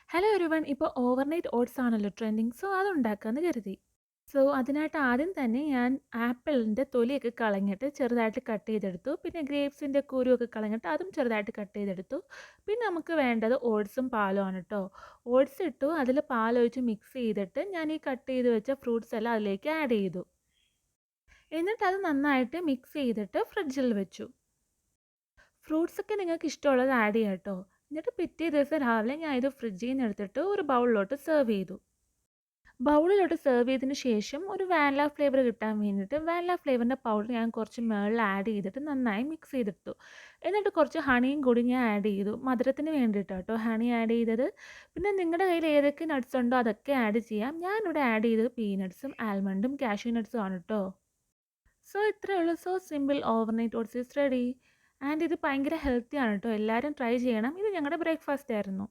Hello everyone. ഇപ്പോൾ overnight oats ആണല്ലോ trending. So അതുണ്ടാക്കാമെന്ന് കരുതി. സോ അതിനായിട്ട് ആദ്യം തന്നെ ഞാൻ ആപ്പിളിൻ്റെ തൊലിയൊക്കെ കളഞ്ഞിട്ട് ചെറുതായിട്ട് കട്ട് ചെയ്തെടുത്തു. പിന്നെ ഗ്രേപ്സിൻ്റെ കുരുവൊക്കെ കളഞ്ഞിട്ട് അതും ചെറുതായിട്ട് കട്ട് ചെയ്തെടുത്തു. പിന്നെ നമുക്ക് വേണ്ടത് ഓട്സും പാലും ആണ് കേട്ടോ. ഓട്സ് ഇട്ടു, അതിൽ പാലൊഴിച്ച് മിക്സ് ചെയ്തിട്ട് ഞാൻ ഈ കട്ട് ചെയ്ത് വെച്ച ഫ്രൂട്ട്സ് എല്ലാം അതിലേക്ക് ആഡ് ചെയ്തു. എന്നിട്ട് അത് നന്നായിട്ട് മിക്സ് ചെയ്തിട്ട് ഫ്രിഡ്ജിൽ വെച്ചു. ഫ്രൂട്ട്സൊക്കെ നിങ്ങൾക്ക് ഇഷ്ടമുള്ളത് ആഡ് ചെയ്യാം കേട്ടോ. എന്നിട്ട് പിറ്റേ ദിവസം രാവിലെ ഞാൻ ഇത് ഫ്രിഡ്ജിൽ നിന്ന് എടുത്തിട്ട് ഒരു ബൗളിലോട്ട് സെർവ് ചെയ്തു. ബൗളിലോട്ട് സെർവ് ചെയ്തതിന് ശേഷം ഒരു വാനില ഫ്ലേവർ കിട്ടാൻ വേണ്ടിയിട്ട് വാനില ഫ്ലേവറിൻ്റെ പൗഡർ ഞാൻ കുറച്ച് മുകളിൽ ആഡ് ചെയ്തിട്ട് നന്നായി മിക്സ് ചെയ്തെടുത്തു. എന്നിട്ട് കുറച്ച് ഹണിയും കൂടി ഞാൻ ആഡ് ചെയ്തു. മധുരത്തിന് വേണ്ടിയിട്ടാണ് കേട്ടോ ഹണി ആഡ് ചെയ്തത്. പിന്നെ നിങ്ങളുടെ കയ്യിൽ ഏതൊക്കെ നട്ട്സ് ഉണ്ടോ അതൊക്കെ ആഡ് ചെയ്യാം. ഞാനിവിടെ ആഡ് ചെയ്തത് പീനട്ട്സും ആൽമണ്ടും കാഷ്യൂ നട്ട്സും ആണ് കേട്ടോ. സോ ഇത്രയേ ഉള്ളൂ. So simple overnight oats is ready. And ഇത് ഭയങ്കര ഹെൽത്തി ആണ് കേട്ടോ. എല്ലാവരും ട്രൈ ചെയ്യണം. ഇത് ഞങ്ങളുടെ ബ്രേക്ക്ഫാസ്റ്റ് ആയിരുന്നു.